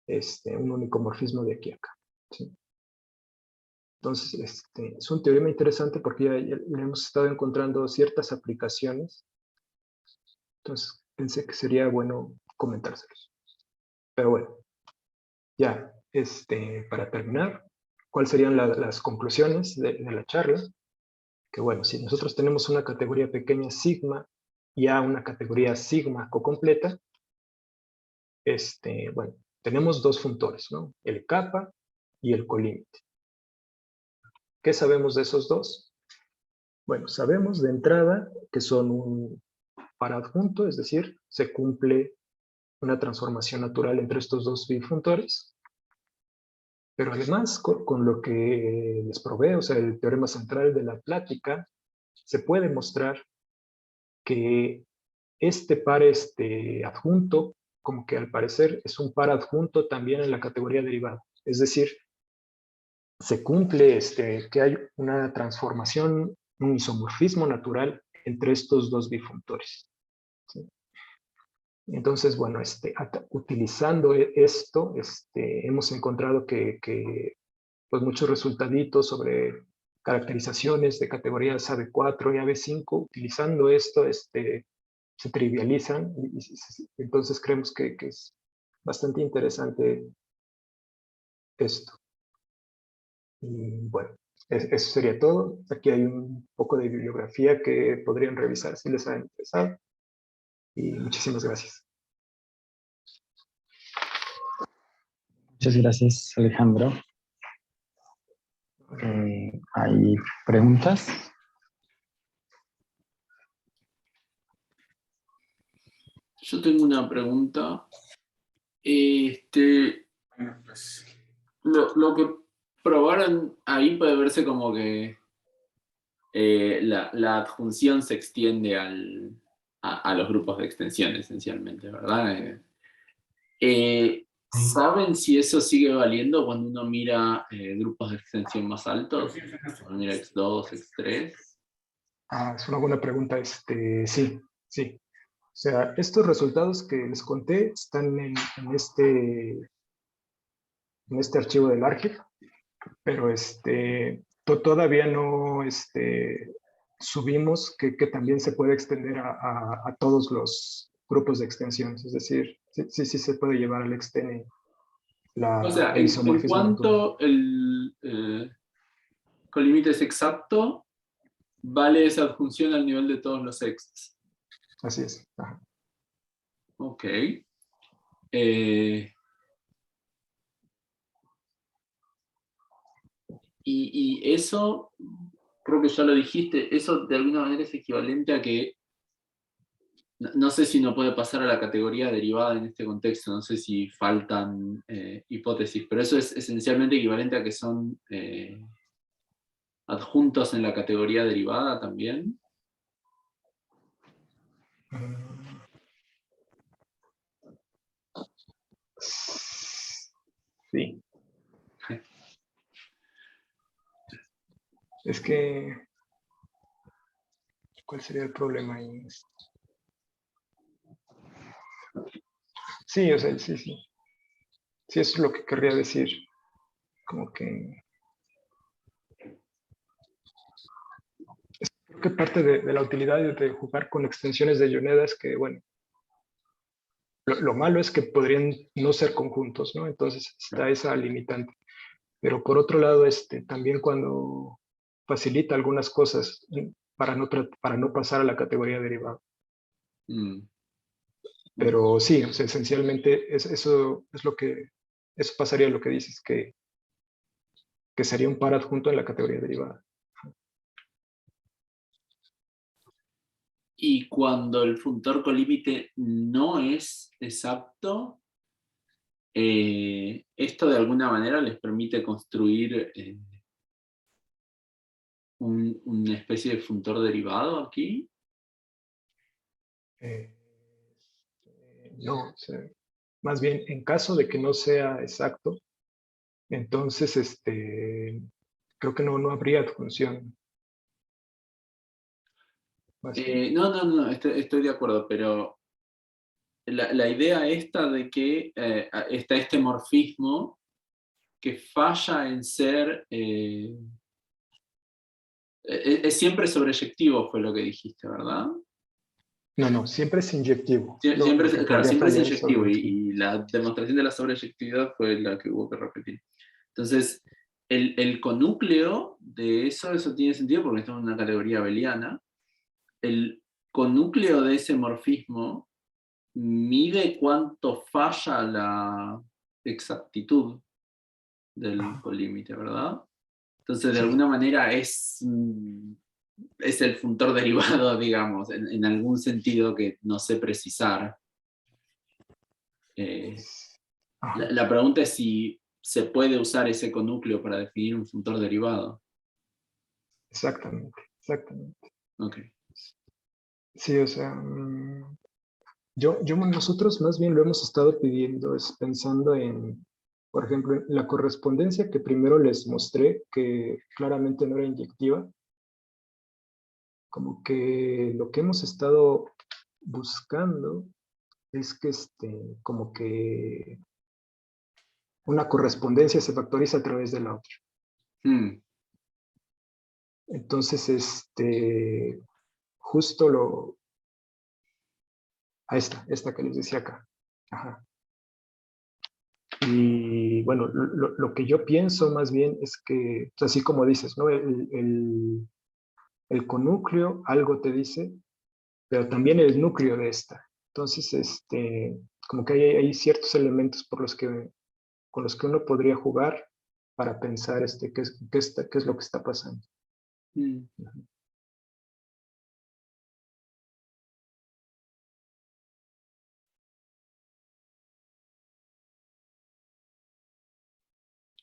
un único morfismo de aquí a acá. ¿Sí? Entonces, es un teorema interesante porque ya le hemos estado encontrando ciertas aplicaciones. Entonces, pensé que sería bueno comentárselos. Pero bueno, ya, para terminar, ¿cuáles serían las conclusiones de la charla? que bueno, si nosotros tenemos una categoría pequeña sigma y a una categoría sigma cocompleta, bueno, tenemos dos funtores, ¿no? El kappa y el colímite. ¿Qué sabemos de esos dos? Bueno, sabemos de entrada que son un paradjunto, es decir, se cumple una transformación natural entre estos dos bifuntores, pero además con lo que les probé, o sea, el teorema central de la plática, se puede mostrar que este par adjunto, como que al parecer es un par adjunto también en la categoría derivada. Es decir, se cumple que hay una transformación, un isomorfismo natural entre estos dos bifuntores. ¿Sí? Entonces, bueno, utilizando esto, hemos encontrado que pues muchos resultaditos sobre caracterizaciones de categorías AB4 y AB5, utilizando esto, se trivializan, entonces creemos que es bastante interesante esto. Y bueno, eso sería todo. Aquí hay un poco de bibliografía que podrían revisar si les ha interesado. Y muchísimas gracias. Muchas gracias, Alejandro. ¿Hay preguntas? Yo tengo una pregunta. Lo que probaron ahí puede verse como que la adjunción se extiende a los grupos de extensión, esencialmente, ¿verdad? ¿Saben si eso sigue valiendo cuando uno mira grupos de extensión más altos? Cuando mira X2, X3. Es una buena pregunta. Sí, sí. O sea, estos resultados que les conté están en este archivo del ARGIF, pero todavía no subimos que también se puede extender a todos los grupos de extensiones. Es decir, sí se puede llevar al extene O sea, el en isomorfismo natural. cuanto el colímite es exacto, vale esa adjunción al nivel de todos los X. Así es. Ajá. Ok. Y eso, creo que ya lo dijiste, eso de alguna manera es equivalente a que, no sé si no puede pasar a la categoría derivada en este contexto, no sé si faltan hipótesis, pero eso es esencialmente equivalente a que son adjuntos en la categoría derivada también. Sí. Es que, ¿cuál sería el problema ahí? Sí, o sea, sí. Sí, eso es lo que querría decir. Como que... Creo que parte de la utilidad de jugar con extensiones de Yoneda es que, bueno, lo malo es que podrían no ser conjuntos, ¿no? Entonces está esa limitante. Pero por otro lado, también cuando facilita algunas cosas para no pasar a la categoría derivada. Pero sí, o sea, esencialmente eso es lo que, eso pasaría lo que dices, que sería un par adjunto en la categoría derivada. Y cuando el funtor colímite no es exacto, esto de alguna manera les permite construir una especie de funtor derivado aquí. No, o sea, más bien en caso de que no sea exacto, entonces creo que no habría adjunción. No, estoy de acuerdo, pero la idea esta de que está este morfismo que falla en ser... es siempre sobreyectivo, fue lo que dijiste, ¿verdad? No, siempre es inyectivo. Siempre, Lo que claro, podría siempre es fallar es inyectivo sobreyectivo. y la demostración de la sobreyectividad fue la que hubo que repetir. Entonces, el conúcleo de eso tiene sentido porque estamos en una categoría abeliana. El conúcleo de ese morfismo mide cuánto falla la exactitud del colímite, ¿verdad? Entonces, de Sí, alguna manera es el funtor derivado, digamos, en algún sentido que no sé precisar. ajá, La pregunta es si se puede usar ese conúcleo para definir un funtor derivado. exactamente, exactamente. Ok. Sí, o sea, nosotros más bien lo hemos estado pidiendo, es pensando en, por ejemplo, en la correspondencia que primero les mostré, que claramente no era inyectiva, como que lo que hemos estado buscando es que como que una correspondencia se factoriza a través de la otra. Hmm. Entonces, justo a esta que les decía acá. Ajá. Y bueno, lo que yo pienso más bien es que, pues, así como dices, ¿no? El conúcleo algo te dice, pero también el núcleo de esta. Entonces, como que hay ciertos elementos con los que uno podría jugar para pensar qué es lo que está pasando. Hmm.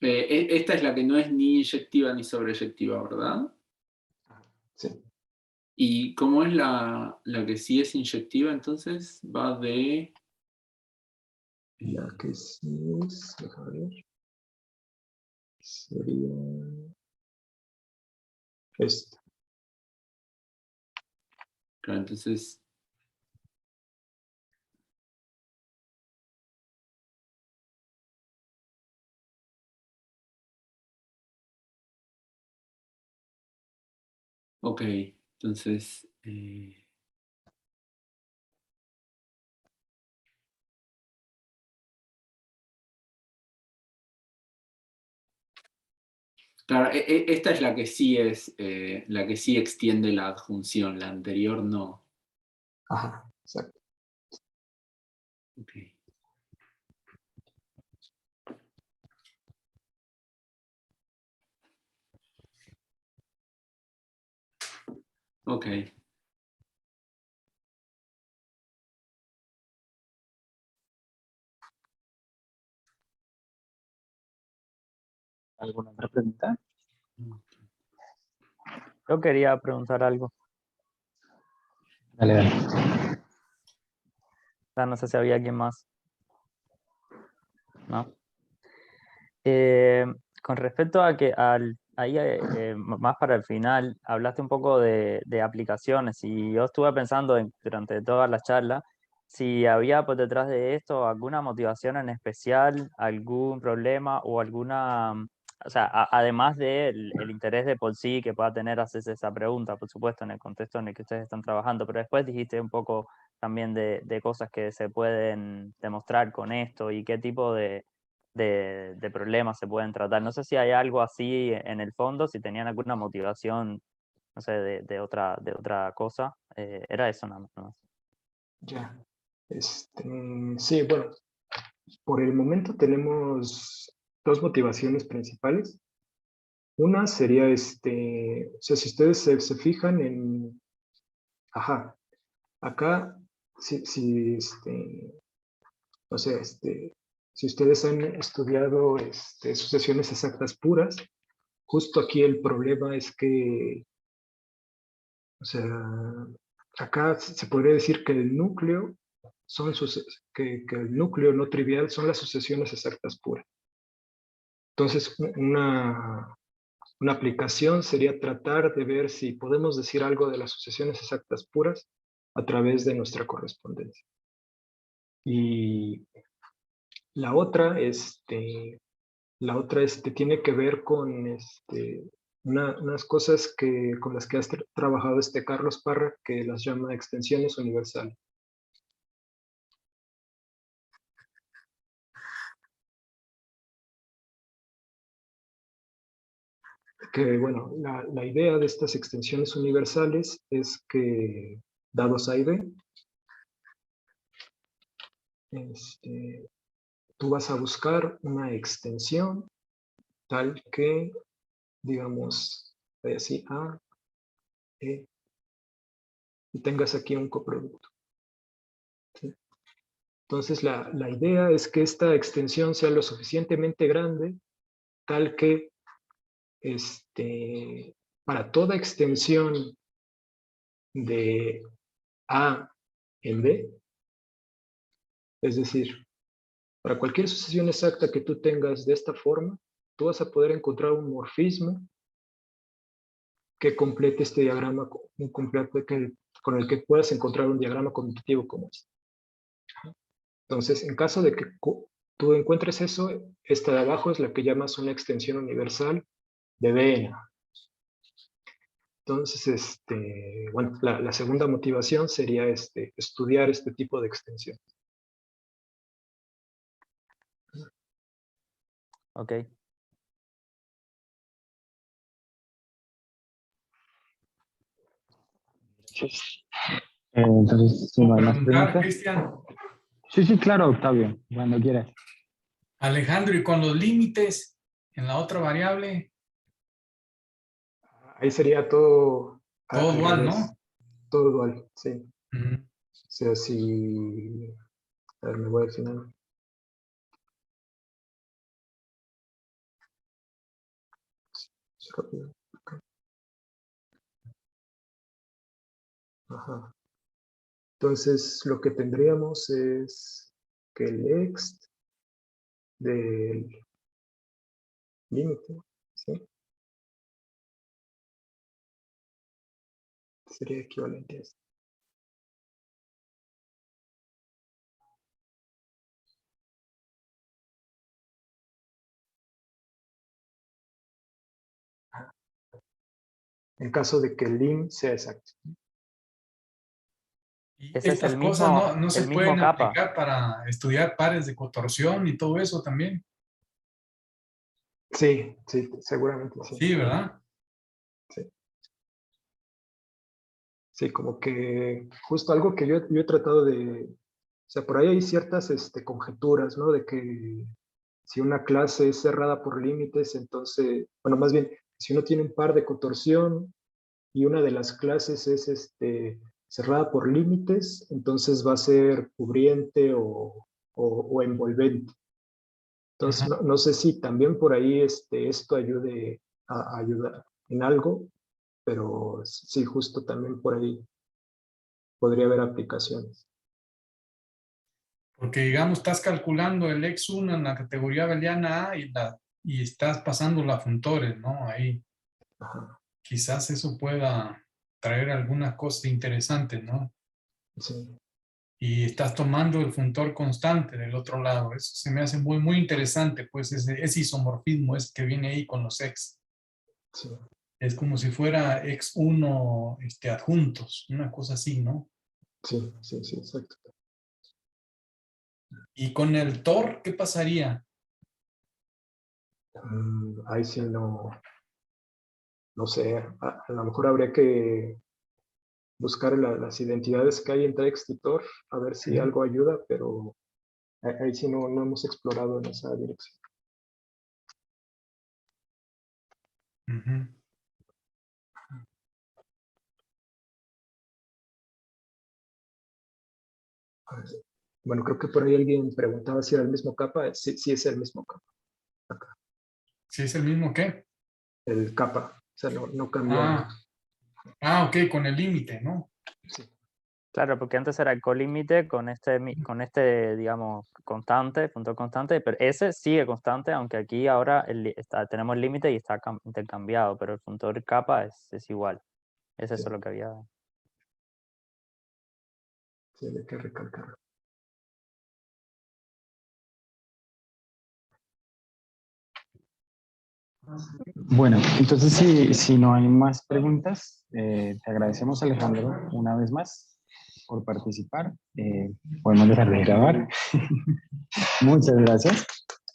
Esta es la que no es ni inyectiva ni sobreyectiva, ¿verdad? Sí, ¿Y cómo es la que sí es inyectiva entonces? Va de... la que sí es, déjame ver, sería esta. Claro, entonces... Ok, entonces... claro, esta es la que sí es, la que sí extiende la adjunción, la anterior no. Ajá, exacto. Ok. Ok. ¿Alguna otra pregunta? Yo quería preguntar algo. Dale, dale. O sea, no sé si había alguien más. ¿No? Con respecto a que ahí, más para el final, hablaste un poco de aplicaciones y yo estuve pensando durante toda la charla si había por detrás de esto alguna motivación en especial, algún problema o alguna, o sea, además del el interés de por sí que pueda tener hacerse esa pregunta, por supuesto, en el contexto en el que ustedes están trabajando, pero después dijiste un poco también de cosas que se pueden demostrar con esto y qué tipo de problemas se pueden tratar. No sé si hay algo así en el fondo, si tenían alguna motivación, no sé, de otra cosa. Era eso nada más. Ya. Sí, bueno, por el momento tenemos dos motivaciones principales. Una sería, o sea, si ustedes se fijan ajá, acá, o sea, si ustedes han estudiado sucesiones exactas puras, justo aquí el problema es que, o sea, acá se podría decir que el núcleo que el núcleo no trivial son las sucesiones exactas puras. Entonces, una aplicación sería tratar de ver si podemos decir algo de las sucesiones exactas puras a través de nuestra correspondencia. Y la otra, tiene que ver con unas cosas con las que ha trabajado Carlos Parra, que las llama extensiones universales. que, bueno, la idea de estas extensiones universales es que, dados A y B, tú vas a buscar una extensión tal que, digamos, vaya así, A, E, y tengas aquí un coproducto. ¿Sí? Entonces, la idea es que esta extensión sea lo suficientemente grande, tal que para toda extensión de A en B, es decir, para cualquier sucesión exacta que tú tengas de esta forma, tú vas a poder encontrar un morfismo que complete este diagrama, con el que puedas encontrar un diagrama conmutativo como este. Entonces, en caso de que tú encuentres eso, esta de abajo es la que llamas una extensión universal de Bn. Entonces, bueno, la segunda motivación sería estudiar este tipo de extensión. Ok. Entonces, si no hay más Preguntar, preguntas. Cristian, Sí, sí, claro, Octavio, cuando quieras. Alejandro, y con los límites en la otra variable, Ahí sería todo todo al dual, revés. ¿no? Todo dual, sí. Ujú. O sea, si... A ver, me voy al final. Rápido. Ajá. Entonces, lo que tendríamos es que el ext del límite, ¿sí? Sería equivalente a esto. En caso de que el lim sea exacto. Y Ese es estas cosas no se el mismo pueden capa. aplicar para estudiar pares de contorsión y todo eso también. Sí, sí, seguramente sí. Sí, ¿verdad? Sí, como que justo algo que yo he tratado de... O sea, por ahí hay ciertas conjeturas, ¿no? De que si una clase es cerrada por límites, entonces, bueno, más bien, si uno tiene un par de contorsión y una de las clases es cerrada por límites, entonces va a ser cubriente o envolvente. Entonces, Ajá. no sé si también por ahí esto ayude a ayudar en algo, pero sí, justo también por ahí podría haber aplicaciones. Porque digamos, estás calculando el X1 en la categoría abeliana A y estás pasando la funtores, ¿no? Ahí Ajá, quizás eso pueda traer algunas cosas interesantes, ¿no? sí, Y estás tomando el funtor constante del otro lado. Eso se me hace muy, muy interesante, pues ese isomorfismo es que viene ahí con los X. sí, Es como si fuera X1 adjuntos, una cosa así, ¿no? sí, sí, sí, exacto. Y con el Tor, ¿qué pasaría? Ahí sí no sé, a lo mejor habría que buscar las identidades que hay entre ext y tor, a ver si Ujú. algo ayuda, pero ahí sí no hemos explorado en esa dirección. Ujú. A ver, bueno, creo que por ahí alguien preguntaba si era el mismo capa. Sí, sí es el mismo capa. Acá. ¿Sí es el mismo qué? El capa, o sea, no cambia. Ok, con el límite, ¿no? Sí, Claro, porque antes era el colímite con este, digamos, constante, punto constante, pero ese sigue constante, aunque aquí ahora tenemos el límite y está intercambiado, pero el punto capa es igual. Es eso sí, lo que había. sí, hay que recalcar. Bueno, entonces si no hay más preguntas, te agradecemos, Alejandro, una vez más por participar. Podemos dejar de grabar. Muchas gracias.